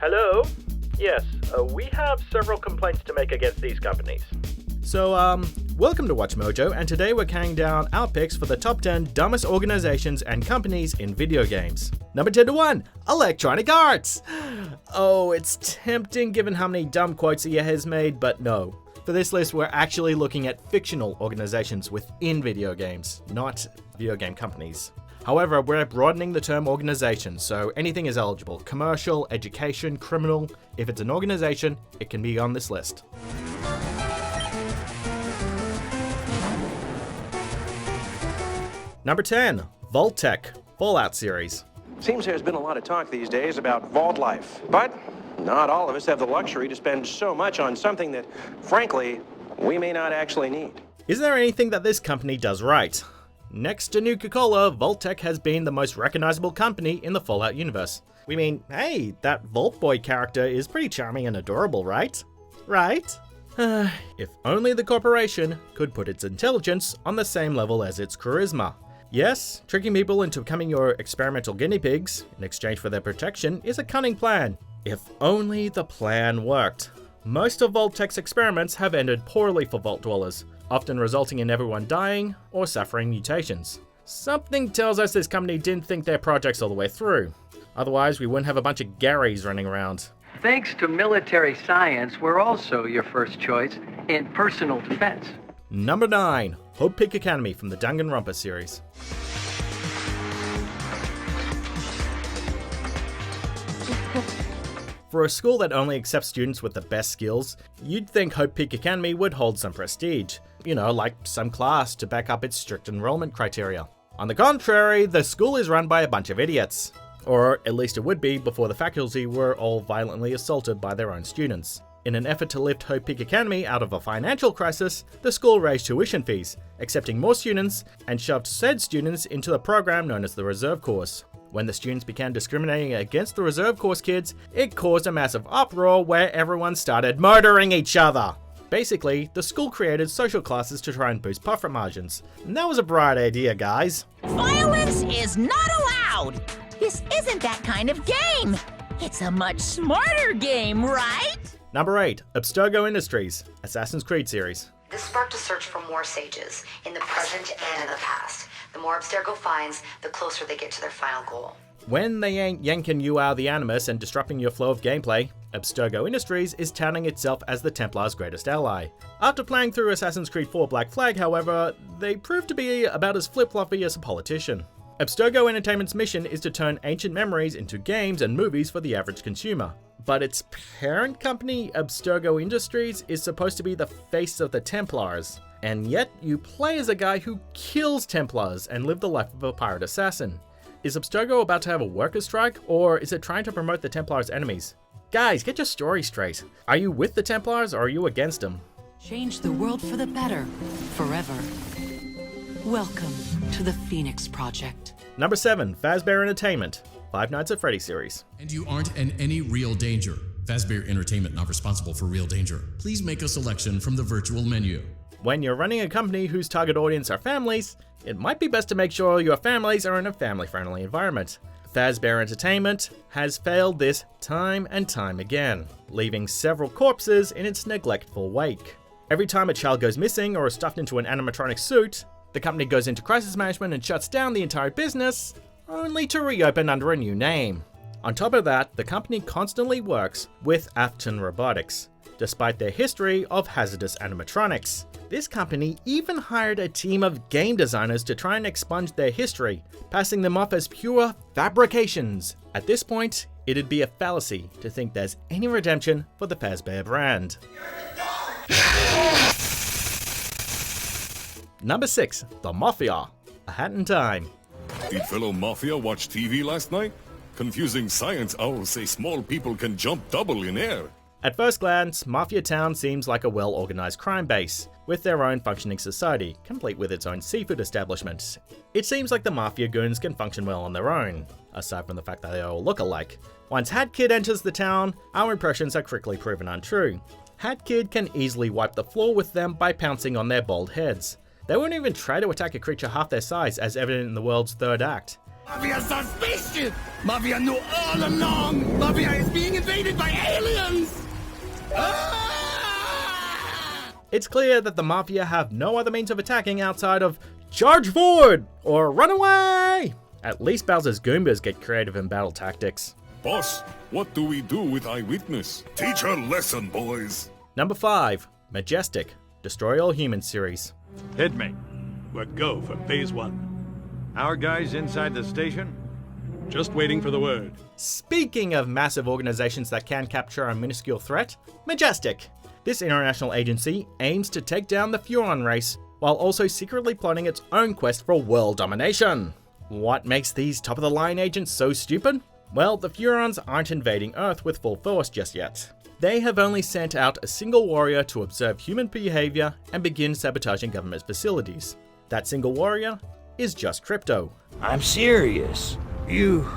Hello? Yes, we have several complaints to make against these companies. So, welcome to Watch Mojo, and today we're counting down our picks for the top 10 dumbest organizations and companies in video games. Number 10 to 1, Electronic Arts! Oh, it's tempting given how many dumb quotes EA has made, but no. For this list, we're actually looking at fictional organizations within video games, not video game companies. However, we're broadening the term organization, so anything is eligible. Commercial, education, criminal. If it's an organization, it can be on this list. Number 10, Vault-Tec, Fallout series. Seems there's been a lot of talk these days about vault life, but not all of us have the luxury to spend so much on something that, frankly, we may not actually need. Is there anything that this company does right? Next to Nuka-Cola, Vault-Tec has been the most recognizable company in the Fallout universe. We mean, hey, that Vault Boy character is pretty charming and adorable, right? Right? If only the corporation could put its intelligence on the same level as its charisma. Yes, tricking people into becoming your experimental guinea pigs in exchange for their protection is a cunning plan. If only the plan worked. Most of Vault-Tec's experiments have ended poorly for Vault Dwellers, often resulting in everyone dying or suffering mutations. Something tells us this company didn't think their projects all the way through. Otherwise, we wouldn't have a bunch of Garys running around. Thanks to military science, we're also your first choice in personal defense. Number 9, Hope Peak Academy from the Danganronpa series. For a school that only accepts students with the best skills, you'd think Hope Peak Academy would hold some prestige. You know, like some class to back up its strict enrollment criteria. On the contrary, the school is run by a bunch of idiots. Or at least it would be before the faculty were all violently assaulted by their own students. In an effort to lift Hope Peak Academy out of a financial crisis, the school raised tuition fees, accepting more students, and shoved said students into the program known as the Reserve Course. When the students began discriminating against the Reserve Course kids, it caused a massive uproar where everyone started murdering each other. Basically, the school created social classes to try and boost profit margins. And that was a bright idea, guys. Violence is not allowed! This isn't that kind of game! It's a much smarter game, right? Number 8, Abstergo Industries, Assassin's Creed series. This sparked a search for more sages, in the present and in the past. The more Abstergo finds, the closer they get to their final goal. When they ain't yanking you out of the Animus and disrupting your flow of gameplay, Abstergo Industries is touting itself as the Templar's greatest ally. After playing through Assassin's Creed 4 Black Flag, however, they proved to be about as flip-floppy as a politician. Abstergo Entertainment's mission is to turn ancient memories into games and movies for the average consumer. But its parent company, Abstergo Industries, is supposed to be the face of the Templars. And yet, you play as a guy who kills Templars and live the life of a pirate assassin. Is Abstergo about to have a workers' strike, or is it trying to promote the Templars' enemies? Guys, get your story straight. Are you with the Templars, or are you against them? Change the world for the better, forever. Welcome to the Phoenix Project. Number 7, Fazbear Entertainment, Five Nights at Freddy's series. And you aren't in any real danger. Fazbear Entertainment not responsible for real danger. Please make a selection from the virtual menu. When you're running a company whose target audience are families, it might be best to make sure your families are in a family-friendly environment. Fazbear Entertainment has failed this time and time again, leaving several corpses in its neglectful wake. Every time a child goes missing or is stuffed into an animatronic suit, the company goes into crisis management and shuts down the entire business, only to reopen under a new name. On top of that, the company constantly works with Afton Robotics, despite their history of hazardous animatronics. This company even hired a team of game designers to try and expunge their history, passing them off as pure fabrications. At this point, it'd be a fallacy to think there's any redemption for the Fazbear brand. Number 6, The Mafia, A Hat in Time. Did fellow Mafia watch TV last night? Confusing science owls say small people can jump double in air. At first glance, Mafia Town seems like a well-organized crime base, with their own functioning society, complete with its own seafood establishment. It seems like the Mafia goons can function well on their own, aside from the fact that they all look alike. Once Hat Kid enters the town, our impressions are quickly proven untrue. Hat Kid can easily wipe the floor with them by pouncing on their bald heads. They won't even try to attack a creature half their size, as evident in the world's third act. Mafia suspicious! Mafia knew all along! Mafia is being invaded by aliens! It's clear that the Mafia have no other means of attacking outside of charge forward or run away! At least Bowser's Goombas get creative in battle tactics. Boss, what do we do with Eyewitness? Teach a lesson, boys. Number 5. Majestic. Destroy All Humans series. Hit me. We're go for phase 1. Our guys inside the station? Just waiting for the word. Speaking of massive organizations that can capture a minuscule threat, Majestic. This international agency aims to take down the Furon race while also secretly plotting its own quest for world domination. What makes these top-of-the-line agents so stupid? Well, the Furons aren't invading Earth with full force just yet. They have only sent out a single warrior to observe human behavior and begin sabotaging government facilities. That single warrior is just Crypto. I'm serious. You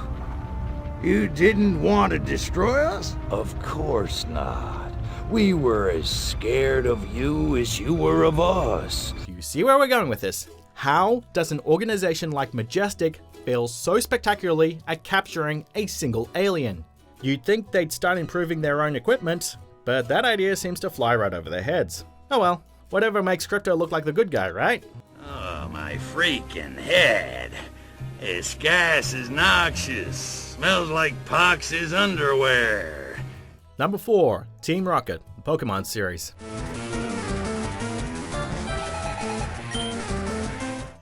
didn't want to destroy us? Of course not. We were as scared of you as you were of us. You see where we're going with this? How does an organization like Majestic fail so spectacularly at capturing a single alien? You'd think they'd start improving their own equipment, but that idea seems to fly right over their heads. Oh well, whatever makes Crypto look like the good guy, right? Oh, my freaking head. This gas is noxious. Smells like Pox's underwear. Number 4. Team Rocket, the Pokemon series.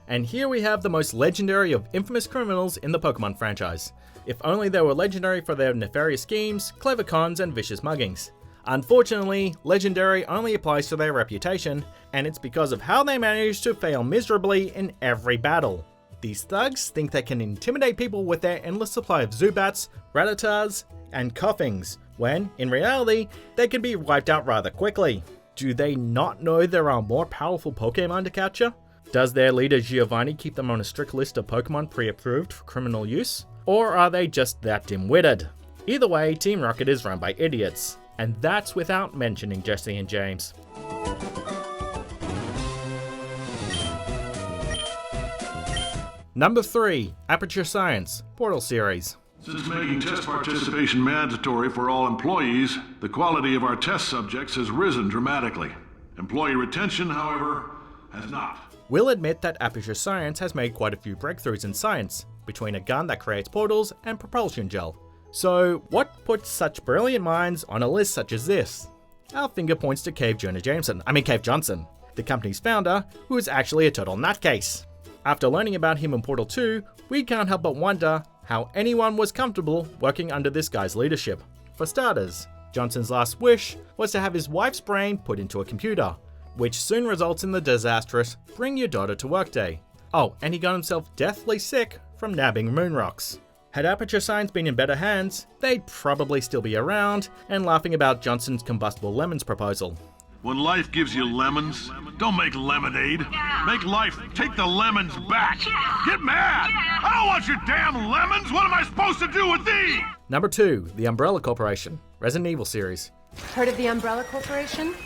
And here we have the most legendary of infamous criminals in the Pokemon franchise. If only they were legendary for their nefarious schemes, clever cons, and vicious muggings. Unfortunately, legendary only applies to their reputation, and it's because of how they manage to fail miserably in every battle. These thugs think they can intimidate people with their endless supply of Zubats, Rattatas, and Koffings, when, in reality, they can be wiped out rather quickly. Do they not know there are more powerful Pokemon to capture? Does their leader Giovanni keep them on a strict list of Pokemon pre-approved for criminal use? Or are they just that dim-witted? Either way, Team Rocket is run by idiots. And that's without mentioning Jesse and James. Number 3. Aperture Science, Portal series. Since making test participation mandatory for all employees, the quality of our test subjects has risen dramatically. Employee retention, however, has not. We'll admit that Aperture Science has made quite a few breakthroughs in science, between a gun that creates portals and propulsion gel. So, what puts such brilliant minds on a list such as this? Our finger points to Cave Johnson, the company's founder, who is actually a total nutcase. After learning about him in Portal 2, we can't help but wonder how anyone was comfortable working under this guy's leadership. For starters, Johnson's last wish was to have his wife's brain put into a computer, which soon results in the disastrous Bring Your Daughter to Work Day. Oh, and he got himself deathly sick from nabbing moon rocks. Had Aperture Science been in better hands, they'd probably still be around and laughing about Johnson's combustible lemons proposal. When life gives you lemons, don't make lemonade. Make life take the lemons back. Get mad! I don't want your damn lemons! What am I supposed to do with these? Number 2, The Umbrella Corporation, Resident Evil series. Heard of the Umbrella Corporation?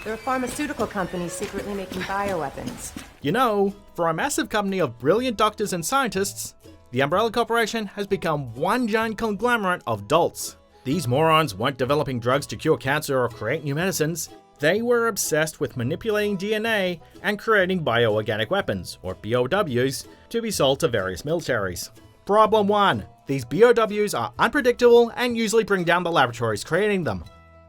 They're a pharmaceutical company secretly making bioweapons. You know, for a massive company of brilliant doctors and scientists, the Umbrella Corporation has become one giant conglomerate of dolts. These morons weren't developing drugs to cure cancer or create new medicines. They were obsessed with manipulating DNA and creating bioorganic weapons, or BOWs, to be sold to various militaries. Problem 1. These BOWs are unpredictable and usually bring down the laboratories creating them.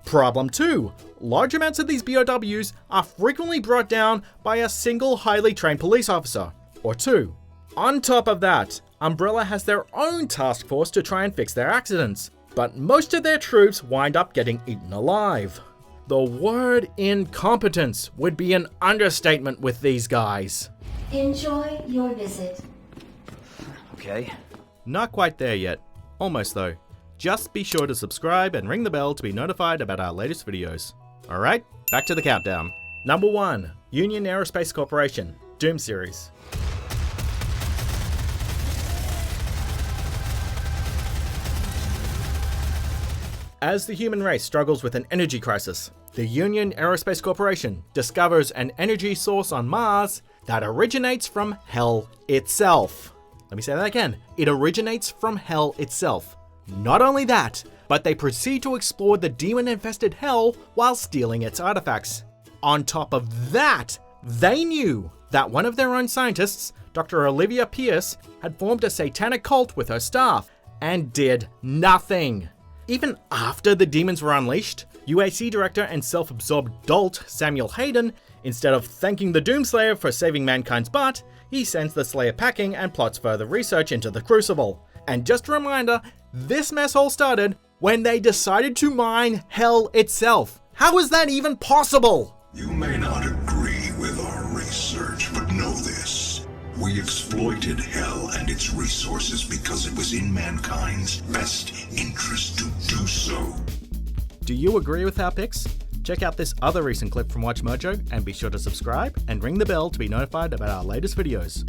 Problem 2. Large amounts of these BOWs are frequently brought down by a single highly trained police officer, or 2. On top of that, Umbrella has their own task force to try and fix their accidents, but most of their troops wind up getting eaten alive. The word incompetence would be an understatement with these guys. Enjoy your visit. Okay. Not quite there yet. Almost though. Just be sure to subscribe and ring the bell to be notified about our latest videos. Alright, back to the countdown. Number 1. Union Aerospace Corporation, Doom series. As the human race struggles with an energy crisis, the Union Aerospace Corporation discovers an energy source on Mars that originates from hell itself. Let me say that again. It originates from hell itself. Not only that, but they proceed to explore the demon-infested hell while stealing its artifacts. On top of that, they knew that one of their own scientists, Dr. Olivia Pierce, had formed a satanic cult with her staff and did nothing. Even after the demons were unleashed, UAC director and self-absorbed dolt Samuel Hayden, instead of thanking the Doomslayer for saving mankind's butt, he sends the Slayer packing and plots further research into the Crucible. And just a reminder, this mess all started when they decided to mine hell itself. How is that even possible? You may not agree with our research, but know this. We exploited hell and its resources because it was in mankind's best interest to do so. Do you agree with our picks? Check out this other recent clip from WatchMojo and be sure to subscribe and ring the bell to be notified about our latest videos.